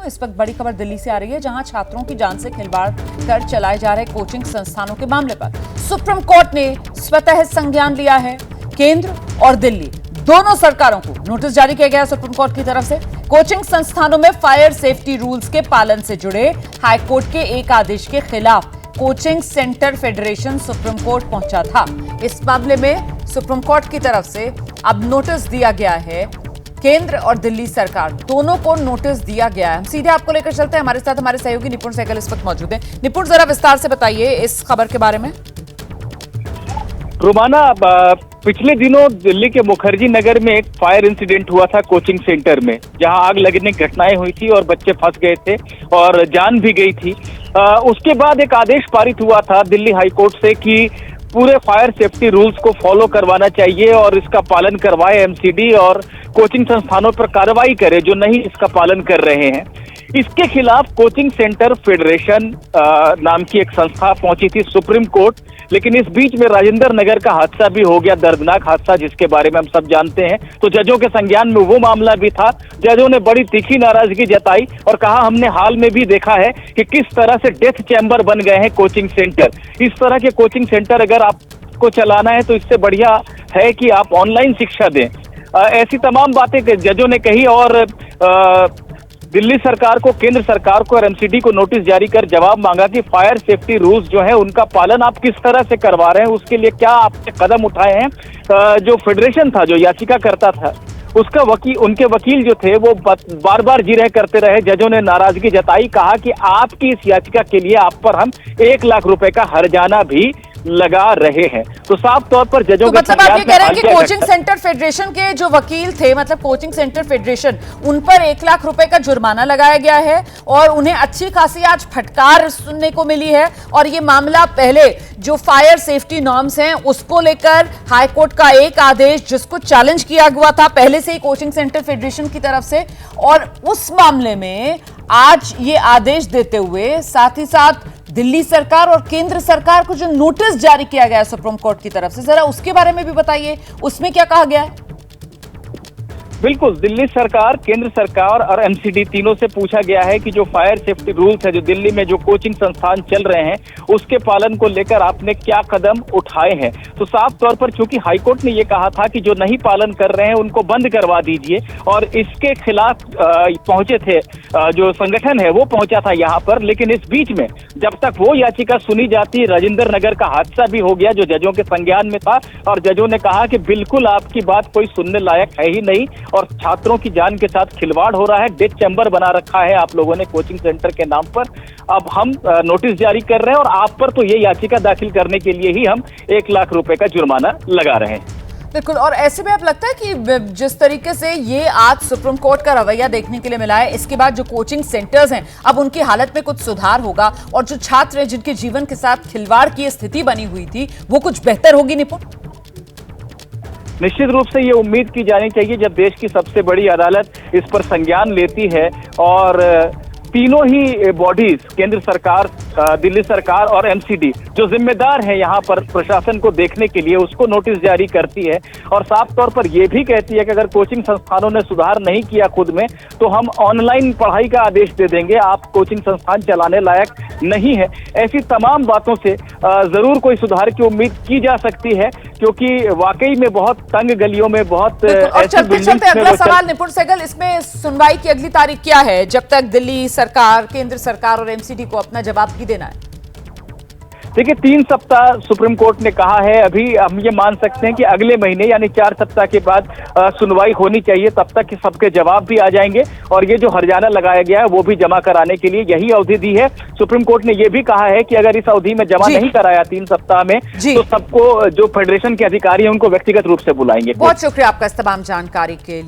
इस वक्त बड़ी खबर दिल्ली से आ रही है, जहां छात्रों की जान से खिलवाड़ कर चलाए जा रहे कोचिंग संस्थानों के मामले पर सुप्रीम कोर्ट ने स्वतः संज्ञान लिया है। केंद्र और दिल्ली दोनों सरकारों को नोटिस जारी किया गया सुप्रीम कोर्ट की तरफ से। कोचिंग संस्थानों में फायर सेफ्टी रूल्स के पालन से जुड़े हाईकोर्ट के एक आदेश के खिलाफ coaching centre federation supreme court पहुंचा था। इस मामले में सुप्रीम कोर्ट की तरफ से अब नोटिस दिया गया है। केंद्र और दिल्ली सरकार दोनों को नोटिस दिया गया है। हम सीधे आपको लेकर चलते हैं, हमारे साथ हमारे सहयोगी निपुण सहगल इस वक्त मौजूद हैं। निपुण, जरा विस्तार से बताइए इस खबर के बारे में। रोमाना, पिछले दिनों दिल्ली के मुखर्जी नगर में एक फायर इंसिडेंट हुआ था कोचिंग सेंटर में, जहां आग लगने की घटनाएं हुई थी और बच्चे फंस गए थे और जान भी गई थी। उसके बाद एक आदेश पारित हुआ था दिल्ली हाईकोर्ट से कि पूरे फायर सेफ्टी रूल्स को फॉलो करवाना चाहिए और इसका पालन करवाए एमसीडी, और कोचिंग संस्थानों पर कार्रवाई करे जो नहीं इसका पालन कर रहे हैं। इसके खिलाफ कोचिंग सेंटर फेडरेशन नाम की एक संस्था पहुंची थी सुप्रीम कोर्ट, लेकिन इस बीच में राजेंद्र नगर का हादसा भी हो गया, दर्दनाक हादसा जिसके बारे में हम सब जानते हैं। तो जजों के संज्ञान में वो मामला भी था। जजों ने बड़ी तीखी नाराजगी जताई और कहा हमने हाल में भी देखा है कि किस तरह से डेथ चैम्बर बन गए हैं कोचिंग सेंटर। इस तरह के कोचिंग सेंटर अगर आपको चलाना है तो इससे बढ़िया है कि आप ऑनलाइन शिक्षा दें। ऐसी तमाम बातें जजों ने कही और दिल्ली सरकार को, केंद्र सरकार को और एमसीडी को नोटिस जारी कर जवाब मांगा कि फायर सेफ्टी रूल्स जो है उनका पालन आप किस तरह से करवा रहे हैं, उसके लिए क्या आपने कदम उठाए हैं। जो फेडरेशन था, जो याचिका करता था, उसका उनके वकील जो थे वो बार बार जिरह करते रहे। जजों ने नाराजगी जताई, कहा कि आपकी इस याचिका के लिए आप पर हम 1 लाख रुपए का हर्जाना भी लगा रहे हैं। तो साफ तौर पर जजों के मतलब आप ये कह रहे हैं कि कोचिंग सेंटर फेडरेशन के जो वकील थे, मतलब कोचिंग सेंटर फेडरेशन, उन पर 1 लाख रुपए का जुर्माना लगाया गया है और उन्हें अच्छी खासी आज फटकार सुनने को मिली है। और ये मामला पहले जो फायर सेफ्टी नॉर्म्स हैं उसको लेकर हाईकोर्ट का एक आदेश जिसको चैलेंज किया हुआ था पहले से ही कोचिंग सेंटर फेडरेशन की तरफ से, और उस मामले में आज ये आदेश देते हुए साथ ही साथ दिल्ली सरकार और केंद्र सरकार को जो नोटिस जारी किया गया है सुप्रीम कोर्ट की तरफ से, जरा उसके बारे में भी बताइए, उसमें क्या कहा गया है? बिल्कुल, दिल्ली सरकार, केंद्र सरकार और एमसीडी तीनों से पूछा गया है कि जो फायर सेफ्टी रूल्स है, जो दिल्ली में जो कोचिंग संस्थान चल रहे हैं उसके पालन को लेकर आपने क्या कदम उठाए हैं। तो साफ तौर पर चूंकि हाईकोर्ट ने ये कहा था कि जो नहीं पालन कर रहे हैं उनको बंद करवा दीजिए, और इसके खिलाफ पहुंचे थे, जो संगठन है वो पहुंचा था यहाँ पर। लेकिन इस बीच में जब तक वो याचिका सुनी जाती, राजेंद्र नगर का हादसा भी हो गया जो जजों के संज्ञान में था, और जजों ने कहा कि बिल्कुल आपकी बात कोई सुनने लायक है ही नहीं और छात्रों की जान के साथ खिलवाड़ हो रहा है, डेथ चैम्बर बना रखा है आप लोगों ने कोचिंग सेंटर के नाम पर। अब हम नोटिस जारी कर रहे हैं और आप पर तो ये याचिका दाखिल करने के लिए ही हम 1 लाख रुपए का जुर्माना लगा रहे हैं। बिल्कुल, और ऐसे में अब लगता है कि जिस तरीके से ये आज सुप्रीम कोर्ट का रवैया देखने के लिए मिला है, इसके बाद जो कोचिंग सेंटर्स हैं अब उनकी हालत में कुछ सुधार होगा और जो छात्र हैं जिनके जीवन के साथ खिलवाड़ की स्थिति बनी हुई थी वो कुछ बेहतर होगी। निपुण, निश्चित रूप से ये उम्मीद की जानी चाहिए जब देश की सबसे बड़ी अदालत इस पर संज्ञान लेती है और तीनों ही बॉडीज, केंद्र सरकार, दिल्ली सरकार और एमसीडी, जो जिम्मेदार है यहाँ पर प्रशासन को देखने के लिए, उसको नोटिस जारी करती है और साफ तौर पर यह भी कहती है कि अगर कोचिंग संस्थानों ने सुधार नहीं किया खुद में तो हम ऑनलाइन पढ़ाई का आदेश दे देंगे, आप कोचिंग संस्थान चलाने लायक नहीं है। ऐसी तमाम बातों से जरूर कोई सुधार की उम्मीद की जा सकती है, क्योंकि वाकई में बहुत तंग गलियों में बहुत चलते अगला सवाल निपुण सहगल, इसमें सुनवाई की अगली तारीख क्या है जब तक दिल्ली सरकार, केंद्र सरकार और एमसीडी को अपना जवाब भी देना है? देखिए, 3 सप्ताह सुप्रीम कोर्ट ने कहा है। अभी हम ये मान सकते हैं कि अगले महीने यानी 4 सप्ताह के बाद सुनवाई होनी चाहिए, तब तक सबके जवाब भी आ जाएंगे और ये जो हर्जाना लगाया गया है वो भी जमा कराने के लिए यही अवधि दी है। सुप्रीम कोर्ट ने ये भी कहा है कि अगर इस अवधि में जमा नहीं कराया 3 सप्ताह में तो सबको, जो फेडरेशन के अधिकारी हैं उनको व्यक्तिगत रूप से बुलाएंगे। बहुत शुक्रिया आपका इस तमाम जानकारी के लिए।